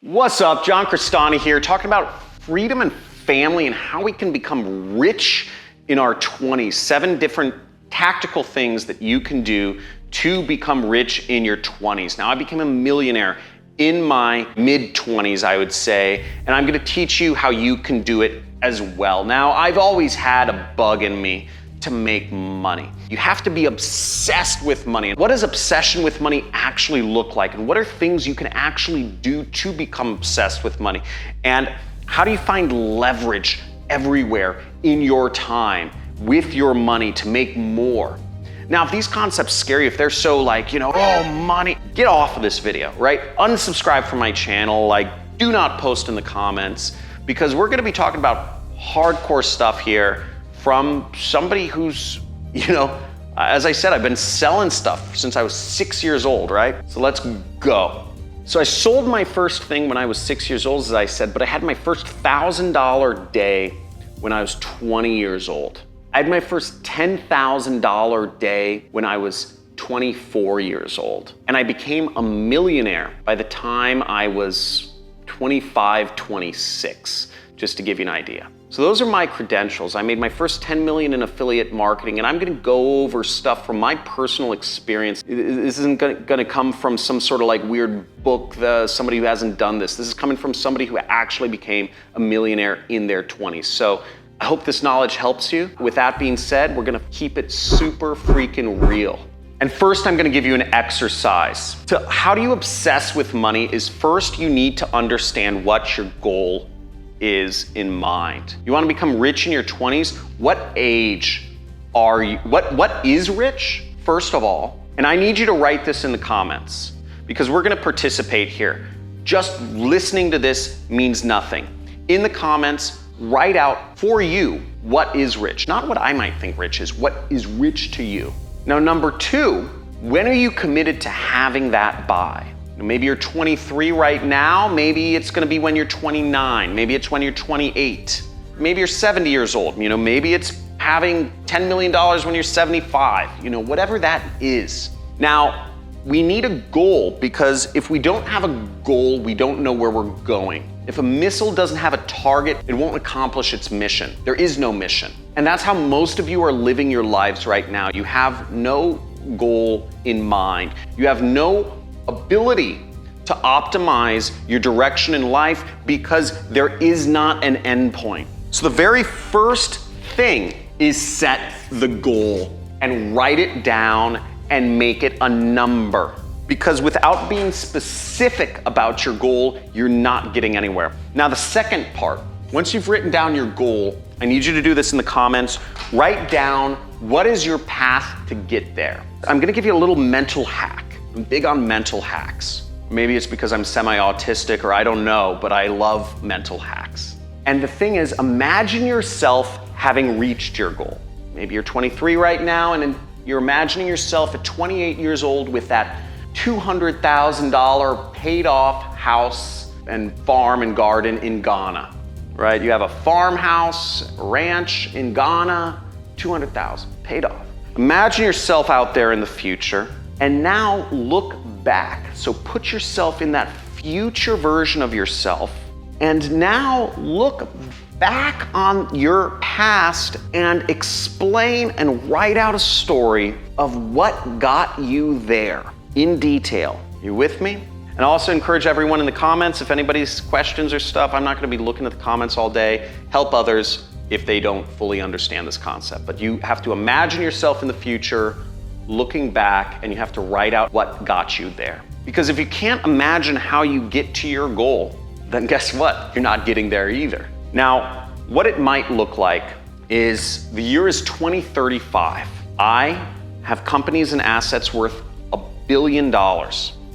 What's up? John Crestani here, talking about freedom and family and how we can become rich in our 20s. 7 different tactical things that you can do to become rich in your 20s. Now, I became a millionaire in my mid-20s, I would say, and I'm gonna teach you how you can do it as well. Now, I've always had a bug in me to make money. You have to be obsessed with money. What does obsession with money actually look like? And what are things you can actually do to become obsessed with money? And how do you find leverage everywhere in your time with your money to make more? Now, if these concepts scare you, if they're so oh, money, get off of this video, right? Unsubscribe from my channel, do not post in the comments, because we're gonna be talking about hardcore stuff here from somebody who's, as I said, I've been selling stuff since I was 6 years old, right? So let's go. So I sold my first thing when I was 6 years old, as I said, but I had my first $1,000 day when I was 20 years old. I had my first $10,000 day when I was 24 years old. And I became a millionaire by the time I was 25, 26, just to give you an idea. So those are my credentials. I made my first 10 million in affiliate marketing, and I'm gonna go over stuff from my personal experience. This isn't gonna come from some sort of weird book, somebody who hasn't done this. This is coming from somebody who actually became a millionaire in their 20s. So I hope this knowledge helps you. With that being said, we're gonna keep it super freaking real. And first, I'm gonna give you an exercise. So how do you obsess with money is first you need to understand what your goal is in mind. You want to become rich in your 20s? What age are you? What is rich, first of all? And I need you to write this in the comments because we're going to participate here. Just listening to this means nothing. In the comments, write out for you what is rich. Not what I might think rich is, what is rich to you. Now, number 2, when are you committed to having that by? Maybe you're 23 right now, maybe it's gonna be when you're 29, maybe it's when you're 28, maybe you're 70 years old, maybe it's having $10 million when you're 75, whatever that is. Now, we need a goal because if we don't have a goal, we don't know where we're going. If a missile doesn't have a target, it won't accomplish its mission. There is no mission. And that's how most of you are living your lives right now. You have no goal in mind. You have no ability to optimize your direction in life because there is not an end point. So the very first thing is set the goal and write it down and make it a number. Because without being specific about your goal, you're not getting anywhere. Now the second part, once you've written down your goal, I need you to do this in the comments, write down what is your path to get there. I'm gonna give you a little mental hack. I'm big on mental hacks. Maybe it's because I'm semi-autistic or I don't know, but I love mental hacks. And the thing is, imagine yourself having reached your goal. Maybe you're 23 right now and you're imagining yourself at 28 years old with that $200,000 paid off house and farm and garden in Ghana, right? You have a farmhouse, a ranch in Ghana, 200,000 paid off. Imagine yourself out there in the future. And now look back. So put yourself in that future version of yourself. And now look back on your past and explain and write out a story of what got you there in detail. You with me? And I also encourage everyone in the comments, if anybody's questions or stuff, I'm not gonna be looking at the comments all day. Help others if they don't fully understand this concept. But you have to imagine yourself in the future, looking back, and you have to write out what got you there. Because if you can't imagine how you get to your goal, then guess what? You're not getting there either. Now, what it might look like is the year is 2035. I have companies and assets worth $1 billion.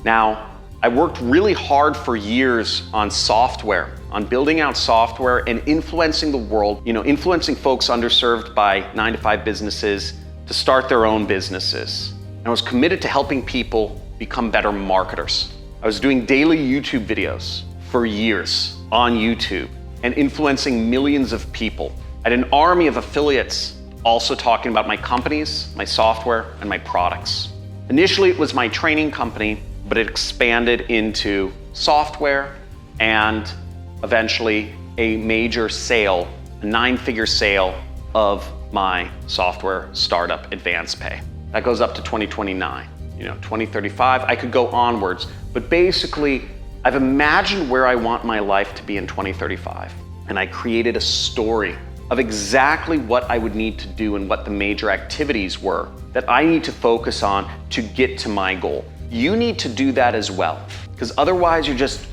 Now, I worked really hard for years on software, on building out software and influencing the world, influencing folks underserved by 9-to-5 businesses to start their own businesses. And I was committed to helping people become better marketers. I was doing daily YouTube videos for years on YouTube and influencing millions of people. I had an army of affiliates also talking about my companies, my software, and my products. Initially, it was my training company, but it expanded into software and eventually a major sale, a 9-figure sale of my software startup Advance Pay. That goes up to 2029, 2035, I could go onwards. But basically, I've imagined where I want my life to be in 2035. And I created a story of exactly what I would need to do and what the major activities were that I need to focus on to get to my goal. You need to do that as well, because otherwise you're just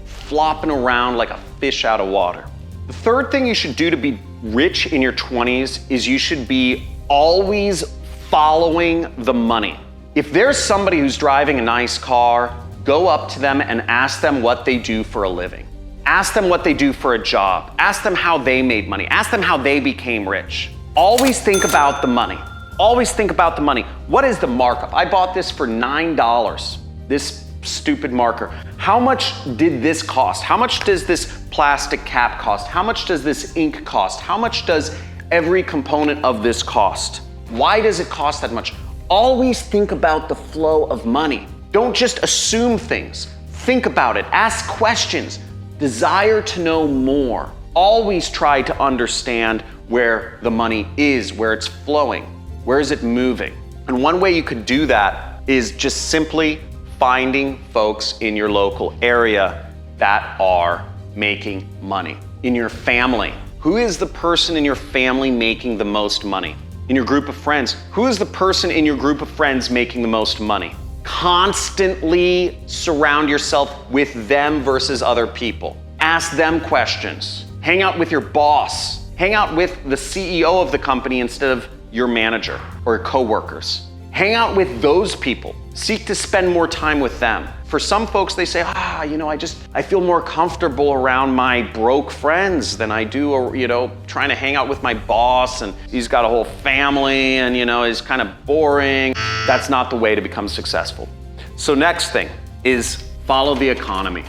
flopping around like a fish out of water. The third thing you should do to be rich in your 20s is you should be always following the money. If there's somebody who's driving a nice car, go up to them and ask them what they do for a living. Ask them what they do for a job. Ask them how they made money. Ask them how they became rich. Always think about the money. Always think about the money. What is the markup? I bought this for $9, this stupid marker. How much did this cost? How much does this plastic cap cost? How much does this ink cost? How much does every component of this cost? Why does it cost that much? Always think about the flow of money. Don't just assume things. Think about it. Ask questions. Desire to know more. Always try to understand where the money is, where it's flowing, where is it moving. And one way you could do that is just simply finding folks in your local area that are making money. In your family, who is the person in your family making the most money? In your group of friends, who is the person in your group of friends making the most money? Constantly surround yourself with them versus other people. Ask them questions. Hang out with your boss. Hang out with the CEO of the company instead of your manager or coworkers. Hang out with those people. Seek to spend more time with them. For some folks, they say, I feel more comfortable around my broke friends than I do, trying to hang out with my boss and he's got a whole family and, is kind of boring. That's not the way to become successful. So next thing is follow the economy.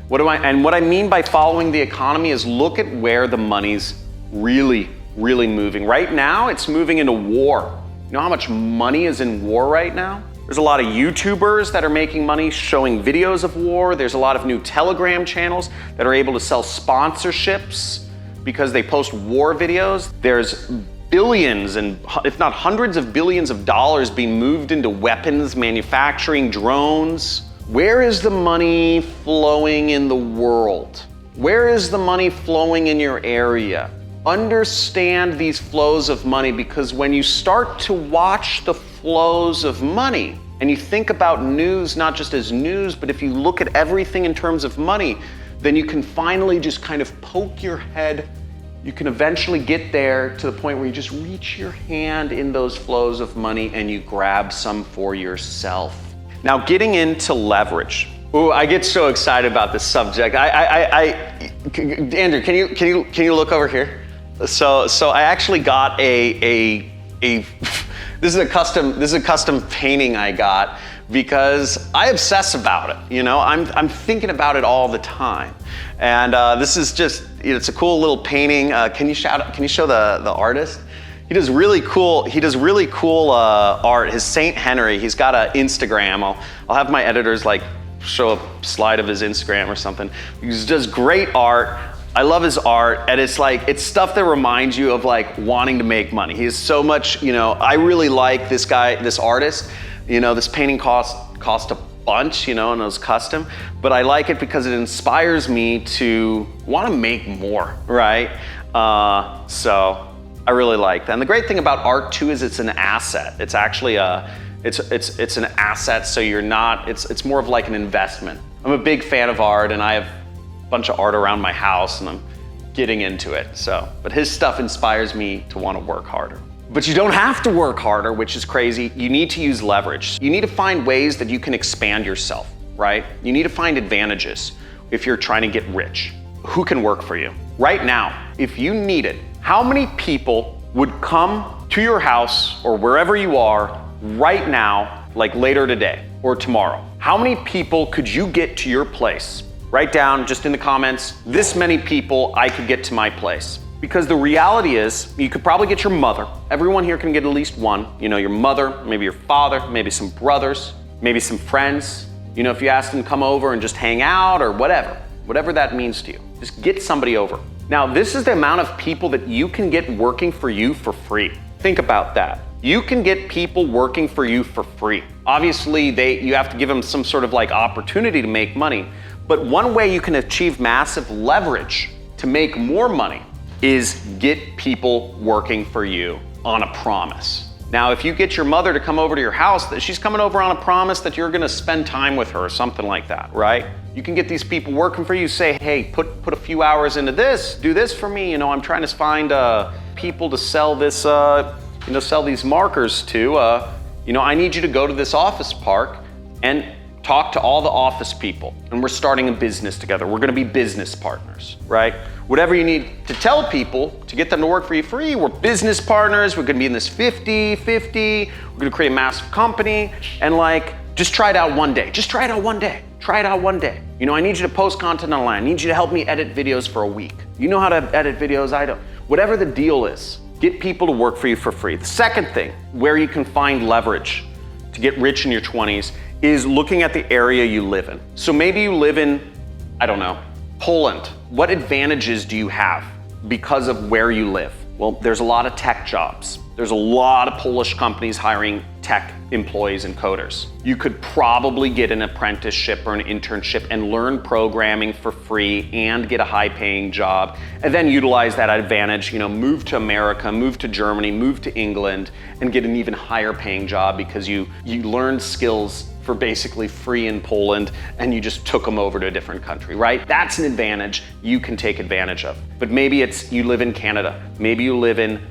What I mean by following the economy is look at where the money's really moving. Right now, it's moving into war. You know how much money is in war right now? There's a lot of YouTubers that are making money showing videos of war. There's a lot of new Telegram channels that are able to sell sponsorships because they post war videos. There's billions and if not hundreds of billions of dollars being moved into weapons, manufacturing, drones. Where is the money flowing in the world? Where is the money flowing in your area? Understand these flows of money, because when you start to watch the flows of money and you think about news not just as news, but if you look at everything in terms of money, then you can finally just kind of poke your head. You can eventually get there to the point where you just reach your hand in those flows of money and you grab some for yourself. Now, getting into leverage. Ooh, I get so excited about this subject. Andrew, can you look over here? So I actually got this is a custom painting I got because I obsess about it. I'm thinking about it all the time. And this is just, it's a cool little painting. Can you show the artist? He does really cool art. His Saint Henry, he's got an Instagram. I'll have my editors show a slide of his Instagram or something. He does great art. I love his art, and it's stuff that reminds you of wanting to make money. He has so much, I really like this guy, this artist. This painting cost a bunch, and it was custom, but I like it because it inspires me to want to make more, right? So I really like that. And the great thing about art too is it's an asset. It's actually it's an asset, so it's more of like an investment. I'm a big fan of art, and I have a bunch of art around my house, and I'm getting into it. But his stuff inspires me to want to work harder. But you don't have to work harder, which is crazy. You need to use leverage. You need to find ways that you can expand yourself, right? You need to find advantages if you're trying to get rich. Who can work for you? Right now, if you need it, how many people would come to your house or wherever you are right now, like later today or tomorrow? How many people could you get to your place? Write down just in the comments, this many people I could get to my place. Because the reality is, you could probably get your mother. Everyone here can get at least one. Your mother, maybe your father, maybe some brothers, maybe some friends, You know, if you ask them to come over and just hang out or whatever that means to you, just get somebody over. Now, this is the amount of people that you can get working for you for free. Think about that. You can get people working for you for free. Obviously, you have to give them some sort of like opportunity to make money. But one way you can achieve massive leverage to make more money is get people working for you on a promise. Now, if you get your mother to come over to your house, she's coming over on a promise that you're gonna spend time with her or something like that, right? You can get these people working for you, say, hey, put a few hours into this, do this for me. You know, I'm trying to find people to sell this, sell these markers to. You know, I need you to go to this office park and talk to all the office people. And we're starting a business together. We're gonna be business partners, right? Whatever you need to tell people to get them to work for you free, we're business partners, we're gonna be in this 50-50, we're gonna create a massive company, and like, just try it out one day. Just try it out one day. Try it out one day. You know, I need you to post content online. I need you to help me edit videos for a week. You know how to edit videos, I don't. Whatever the deal is, get people to work for you for free. The second thing, where you can find leverage to get rich in your 20s, is looking at the area you live in. So maybe you live in, I don't know, Poland. What advantages do you have because of where you live? Well, there's a lot of tech jobs. There's a lot of Polish companies hiring tech employees and coders. You could probably get an apprenticeship or an internship and learn programming for free and get a high-paying job, and then utilize that advantage, you know, move to America, move to Germany, move to England, and get an even higher paying job because you learned skills for basically free in Poland and you just took them over to a different country, right? That's an advantage you can take advantage of. But maybe it's you live in Canada, maybe you live in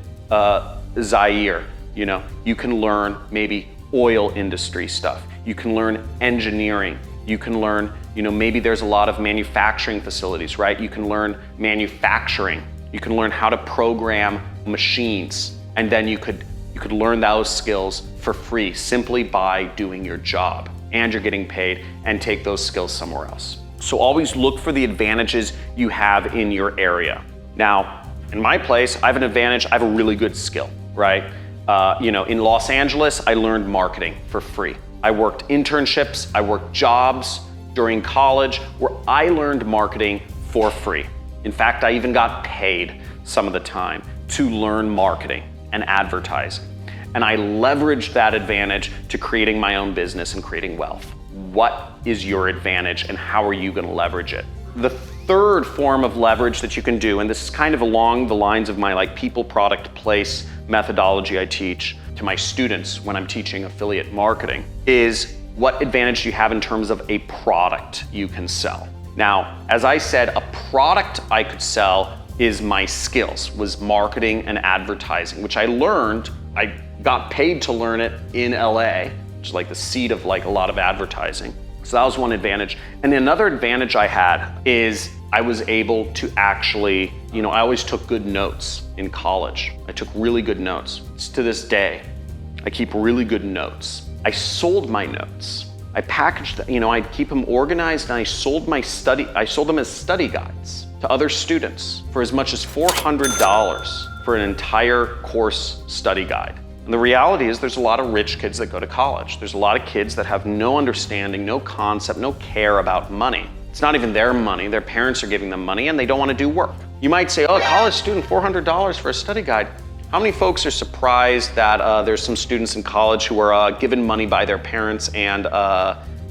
Zaire, you know, you can learn maybe oil industry stuff. You can learn engineering. You can learn, you know, maybe there's a lot of manufacturing facilities, right? You can learn manufacturing. You can learn how to program machines, and then you could learn those skills for free simply by doing your job, and you're getting paid, and take those skills somewhere else. So always look for the advantages you have in your area. Now, in my place, I have an advantage. I have a really good skill, right? In Los Angeles, I learned marketing for free. I worked internships, I worked jobs during college where I learned marketing for free. In fact, I even got paid some of the time to learn marketing and advertising. And I leveraged that advantage to creating my own business and creating wealth. What is your advantage and how are you gonna leverage it? The third form of leverage that you can do, and this is kind of along the lines of my like people, product, place methodology I teach to my students when I'm teaching affiliate marketing, is what advantage do you have in terms of a product you can sell? Now, as I said, a product I could sell is my skills, was marketing and advertising, which I learned, I got paid to learn it in LA, which is like the seat of like a lot of advertising. So that was one advantage. And another advantage I had is I was able to actually, I always took good notes in college. I took really good notes. To this day, I keep really good notes. I sold my notes. I packaged, I'd keep them organized, and I sold them as study guides to other students for as much as $400 for an entire course study guide. And the reality is there's a lot of rich kids that go to college. There's a lot of kids that have no understanding, no concept, no care about money. It's not even their money. Their parents are giving them money and they don't want to do work. You might say, oh, a college student, $400 for a study guide. How many folks are surprised that there's some students in college who are given money by their parents and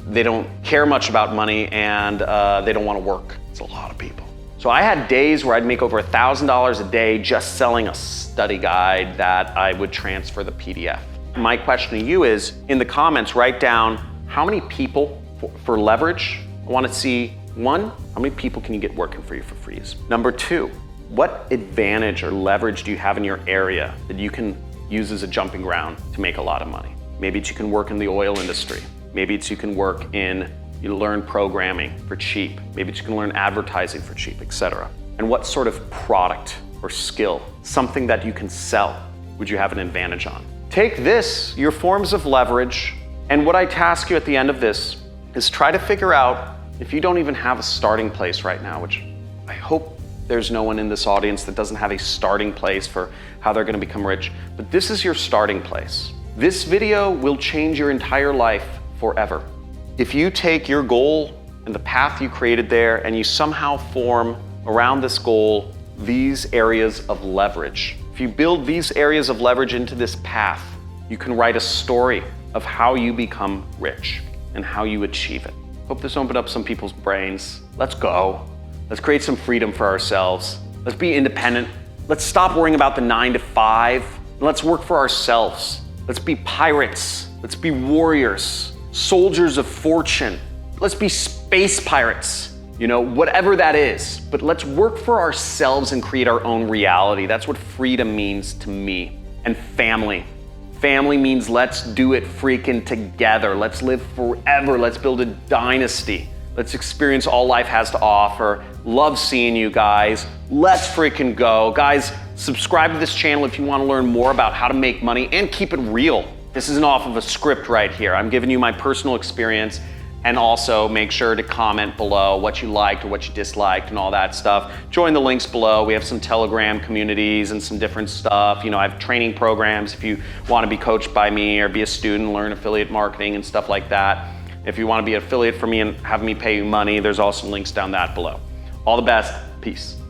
they don't care much about money and they don't want to work? It's a lot of people. So I had days where I'd make over $1,000 a day just selling a study guide that I would transfer the PDF. My question to you is, in the comments, write down how many people for leverage. I want to see, one, how many people can you get working for you for free? Number two, what advantage or leverage do you have in your area that you can use as a jumping ground to make a lot of money? Maybe it's you can work in the oil industry. Maybe it's you can work in, you learn programming for cheap. Maybe it's you can learn advertising for cheap, etc. And what sort of product or skill, something that you can sell, would you have an advantage on? Take this, your forms of leverage, and what I task you at the end of this is try to figure out, if you don't even have a starting place right now, which I hope there's no one in this audience that doesn't have a starting place for how they're gonna become rich, but this is your starting place. This video will change your entire life forever. If you take your goal and the path you created there and you somehow form around this goal these areas of leverage, if you build these areas of leverage into this path, you can write a story of how you become rich and how you achieve it. Hope this opened up some people's brains. Let's go. Let's create some freedom for ourselves. Let's be independent. Let's stop worrying about the 9 to 5. And let's work for ourselves. Let's be pirates. Let's be warriors, soldiers of fortune. Let's be space pirates, whatever that is. But let's work for ourselves and create our own reality. That's what freedom means to me. And family. Family means let's do it freaking together. Let's live forever. Let's build a dynasty. Let's experience all life has to offer. Love seeing you guys. Let's freaking go. Guys, subscribe to this channel if you want to learn more about how to make money and keep it real. This isn't off of a script right here. I'm giving you my personal experience, and also make sure to comment below what you liked or what you disliked and all that stuff. Join the links below. We have some Telegram communities and some different stuff. I have training programs if you want to be coached by me or be a student, learn affiliate marketing and stuff like that. If you want to be an affiliate for me and have me pay you money, there's also links down that below. All the best. Peace.